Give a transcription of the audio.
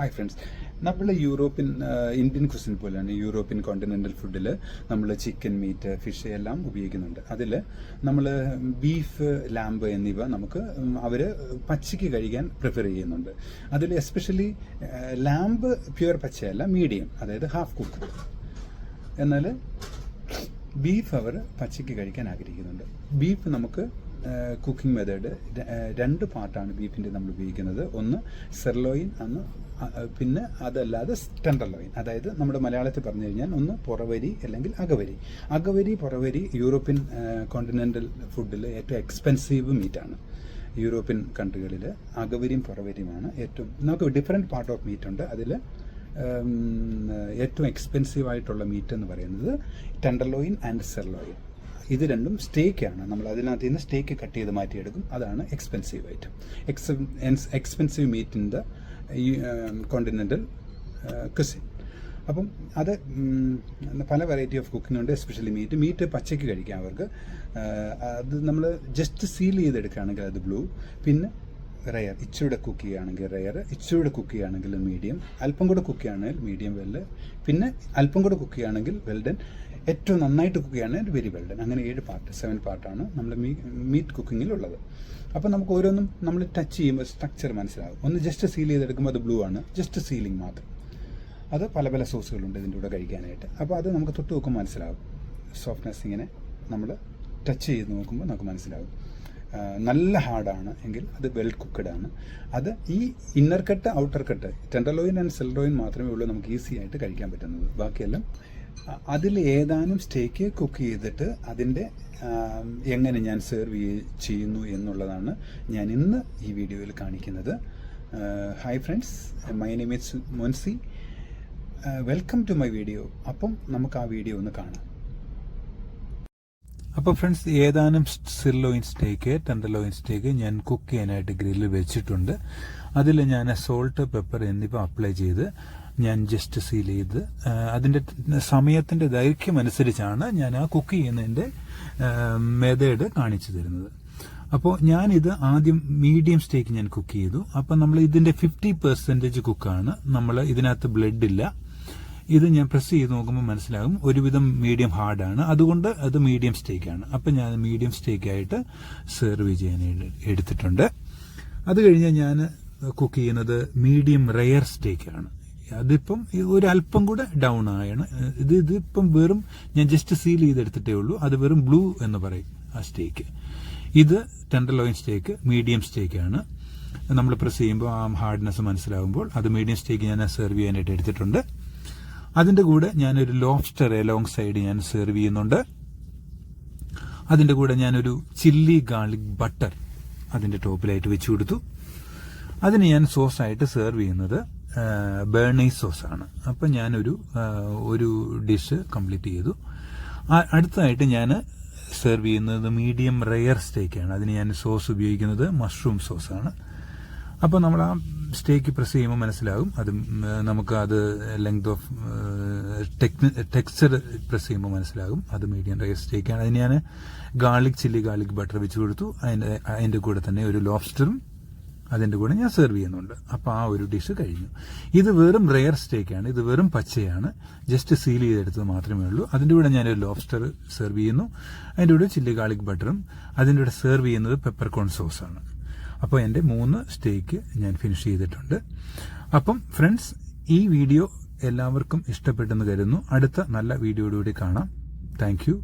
Hi friends, നമ്മൾ Indian ക്വസിൻ പോലെയാണ് European continental ഫുഡിൽ നമ്മൾ ചിക്കൻ, മീറ്റ്, ഫിഷ് എല്ലാം ഉപയോഗിക്കുന്നുണ്ട്. അതിൽ നമ്മൾ ബീഫ്, ലാമ്പ് എന്നിവ നമുക്ക് അവർ പച്ചയ്ക്ക് കഴിക്കാൻ പ്രിഫർ ചെയ്യുന്നുണ്ട്. അതിൽ എസ്പെഷ്യലി ലാമ്പ് പ്യുവർ പച്ചയല്ല, മീഡിയം, അതായത് ഹാഫ് കുക്ക്. എന്നാൽ ബീഫ് അവർ പച്ചയ്ക്ക് കഴിക്കാൻ ആഗ്രഹിക്കുന്നുണ്ട്. ബീഫ് നമുക്ക് കുക്കിംഗ് മെത്തേഡ് രണ്ട് പാർട്ടാണ് ബീഫിൻ്റെ നമ്മൾ ഉപയോഗിക്കുന്നത്. ഒന്ന് സെർലോയിൻ, പിന്നെ അതല്ലാതെ ടെൻഡർലോയിൻ. അതായത് നമ്മുടെ മലയാളത്തിൽ പറഞ്ഞു കഴിഞ്ഞാൽ ഒന്ന് പുറവരി അല്ലെങ്കിൽ അകവരി. പുറവരി യൂറോപ്യൻ കോണ്ടിനെൻ്റൽ ഫുഡിൽ ഏറ്റവും എക്സ്പെൻസീവ് മീറ്റാണ്. യൂറോപ്യൻ കൺട്രികളിൽ അകവരിയും പുറവരിയുമാണ് ഏറ്റവും. നമുക്ക് ഡിഫറെൻറ്റ് പാർട്ട് ഓഫ് മീറ്റ് ഉണ്ട്. അതിൽ ഏറ്റവും എക്സ്പെൻസീവ് ആയിട്ടുള്ള മീറ്റ് എന്ന് പറയുന്നത് ടെൻഡർലോയിൻ ആൻഡ് സെർലോയിൻ. ഇത് രണ്ടും സ്റ്റേക്കാണ്. നമ്മൾ അതിനകത്ത് നിന്ന് സ്റ്റേക്ക് കട്ട് ചെയ്ത് മാറ്റിയെടുക്കും. അതാണ് expensive item, expensive meat in the continental cuisine. അപ്പം അത് പല വെറൈറ്റി ഓഫ് കുക്കിംഗ് ഉണ്ട്. എസ്പെഷ്യലി മീറ്റ് പച്ചയ്ക്ക് കഴിക്കാം അവർക്ക്. അത് നമ്മൾ ജസ്റ്റ് സീൽ ചെയ്തെടുക്കുകയാണെങ്കിൽ അത് ബ്ലൂ, പിന്നെ റെയർ, ഇച്ചിരൂടെ കുക്ക് ചെയ്യുകയാണെങ്കിൽ റെയർ, ഇച്ചിരൂടെ കുക്ക് ചെയ്യുകയാണെങ്കിൽ മീഡിയം, അല്പം കൂടെ കുക്ക് ചെയ്യുകയാണെങ്കിൽ മീഡിയം വെൽ, പിന്നെ അല്പം കൂടെ കുക്ക് ചെയ്യുകയാണെങ്കിൽ വെൽഡൻ, ഏറ്റവും നന്നായിട്ട് കുക്ക് ചെയ്യുകയാണെങ്കിൽ വെരി വെൽഡൻ. അങ്ങനെ 7 പാർട്ടാണ് നമ്മൾ മീറ്റ് കുക്കിങ്ങിലുള്ളത്. അപ്പോൾ നമുക്ക് ഓരോന്നും നമ്മൾ ടച്ച് ചെയ്യുമ്പോൾ സ്ട്രക്ചർ മനസ്സിലാകും. ഒന്ന് ജസ്റ്റ് സീൽ ചെയ്തെടുക്കുമ്പോൾ അത് ബ്ലൂ ആണ്, ജസ്റ്റ് സീലിംഗ് മാത്രം. അത് പല സോസുകളുണ്ട് ഇതിൻ്റെ കൂടെ കഴിക്കാനായിട്ട്. അപ്പോൾ അത് നമുക്ക് തൊട്ട് നോക്കുമ്പോൾ മനസ്സിലാകും. സോഫ്റ്റ്നെസ് ഇങ്ങനെ നമ്മൾ ടച്ച് ചെയ്ത് നോക്കുമ്പോൾ നമുക്ക് മനസ്സിലാകും. നല്ല ഹാർഡാണ് എങ്കിൽ അത് വെൽ കുക്ക്ഡ് ആണ്. അത് ഈ inner cut, outer cut, tenderloin and sirloin മാത്രമേ ഉള്ളൂ നമുക്ക് ഈസി ആയിട്ട് കഴിക്കാൻ പറ്റുന്നത്. ബാക്കിയെല്ലാം അതിൽ ഏതാനും സ്റ്റേക്ക് കുക്ക് ചെയ്തിട്ട് അതിൻ്റെ എങ്ങനെ ഞാൻ സെർവ് ചെയ്യുന്നു എന്നുള്ളതാണ് ഞാൻ ഇന്ന് ഈ വീഡിയോയിൽ കാണിക്കുന്നത്. Hi friends, my name is Moncy. Welcome to my video. അപ്പം നമുക്ക് ആ വീഡിയോ ഒന്ന് കാണാം. അപ്പോൾ ഫ്രണ്ട്സ്, ഏതാനും സിർലോയിൻ സ്റ്റേക്ക്, ടെൻഡർലോയിൻ സ്റ്റേക്ക് ഞാൻ കുക്ക് ചെയ്യാനായിട്ട് ഗ്രില്ലിൽ വെച്ചിട്ടുണ്ട്. അതിൽ ഞാൻ സോൾട്ട്, പെപ്പർ എന്നിവ അപ്ലൈ ചെയ്ത് ഞാൻ ജസ്റ്റ് സീൽ ചെയ്ത് അതിൻ്റെ സമയത്തിൻ്റെ ദൈർഘ്യം അനുസരിച്ചാണ് ഞാൻ ആ കുക്ക് ചെയ്യുന്നതിൻ്റെ മെത്തേഡ് കാണിച്ചു തരുന്നത്. അപ്പോൾ ഞാനിത് ആദ്യം മീഡിയം സ്റ്റേക്ക് ഞാൻ കുക്ക് ചെയ്തു. അപ്പം നമ്മൾ ഇതിൻ്റെ 50% കുക്കാണ്. നമ്മൾ ഇതിനകത്ത് ബ്ലഡ് ഇല്ല. ഇത് ഞാൻ പ്രസ് ചെയ്ത് നോക്കുമ്പോൾ മനസ്സിലാകും ഒരുവിധം മീഡിയം ഹാർഡാണ്. അതുകൊണ്ട് അത് മീഡിയം സ്റ്റേക്കാണ്. അപ്പം ഞാൻ മീഡിയം സ്റ്റേക്കായിട്ട് സെർവ് ചെയ്യാൻ എടുത്തിട്ടുണ്ട്. അത് കഴിഞ്ഞ് ഞാൻ കുക്ക് ചെയ്യുന്നത് മീഡിയം റെയർ സ്റ്റേക്കാണ്. അതിപ്പം ഒരല്പം കൂടെ ഡൗൺ ആണ്. ഇതിപ്പം വെറും ഞാൻ ജസ്റ്റ് സീൽ ചെയ്തെടുത്തിട്ടേ ഉള്ളൂ. അത് വെറും ബ്ലൂ എന്ന് പറയും ആ സ്റ്റേക്ക്. ഇത് ടെൻഡർലോയിൻ സ്റ്റേക്ക് മീഡിയം സ്റ്റേക്കാണ്. നമ്മൾ പ്രസ് ചെയ്യുമ്പോൾ ആ ഹാർഡ്നെസ് മനസ്സിലാകുമ്പോൾ അത് മീഡിയം സ്റ്റേക്ക് ഞാൻ സെർവ് ചെയ്യാനായിട്ട് എടുത്തിട്ടുണ്ട്. അതിൻ്റെ കൂടെ ഞാനൊരു ലോബ്സ്റ്റർ അലോങ് സൈഡ് ഞാൻ സെർവ് ചെയ്യുന്നുണ്ട്. അതിൻ്റെ കൂടെ ഞാനൊരു ചില്ലി ഗാർലിക് ബട്ടർ അതിൻ്റെ ടോപ്പിലായിട്ട് വെച്ചു കൊടുത്തു. അതിന് ഞാൻ സോസായിട്ട് സെർവ് ചെയ്യുന്നത് ബേർണീസ് സോസാണ്. അപ്പം ഞാനൊരു ഡിഷ് കംപ്ലീറ്റ് ചെയ്തു. അടുത്തതായിട്ട് ഞാൻ സെർവ് ചെയ്യുന്നത് മീഡിയം റെയർ സ്റ്റേക്കാണ്. അതിന് ഞാൻ സോസ് ഉപയോഗിക്കുന്നത് മഷ്റൂം സോസാണ്. അപ്പോൾ നമ്മൾ ആ സ്റ്റേക്ക് പ്രസ് ചെയ്യുമ്പോൾ മനസ്സിലാകും അത് നമുക്ക് അത് ലെങ്ത് ഓഫ് ടെക്സ്ചർ പ്രസ് ചെയ്യുമ്പോൾ മനസ്സിലാകും അത് മീഡിയം റെയർ സ്റ്റേക്കാണ്. അതിന് ഞാൻ ചില്ലി ഗാർലിക് ബട്ടർ വെച്ച് കൊടുത്തു. അതിൻ്റെ കൂടെ തന്നെ ഒരു ലോബ്സ്റ്ററും അതിൻ്റെ കൂടെ ഞാൻ സെർവ് ചെയ്യുന്നുണ്ട്. അപ്പോൾ ആ ഒരു ഡിഷ് കഴിഞ്ഞു. ഇത് വെറും റെയർ സ്റ്റേക്കാണ്. ഇത് വെറും പച്ചയാണ്. ജസ്റ്റ് സീൽ ചെയ്തെടുത്തത് മാത്രമേ ഉള്ളൂ. അതിൻ്റെ കൂടെ ഞാനൊരു ലോബ്സ്റ്റർ സെർവ് ചെയ്യുന്നു. അതിൻ്റെ കൂടെ ചില്ലി ഗാർലിക് ബട്ടറും അതിൻ്റെ കൂടെ സെർവ് ചെയ്യുന്നത് പെപ്പർകോൺ സോസാണ്. അപ്പോൾ എൻ്റെ 3 സ്റ്റേക്ക് ഞാൻ ഫിനിഷ് ചെയ്തിട്ടുണ്ട്. അപ്പം ഫ്രണ്ട്സ്, ഈ വീഡിയോ എല്ലാവർക്കും ഇഷ്ടപ്പെട്ടെന്ന് കരുതുന്നു. അടുത്ത നല്ല വീഡിയോയോടുകൂടി കാണാം. Thank you.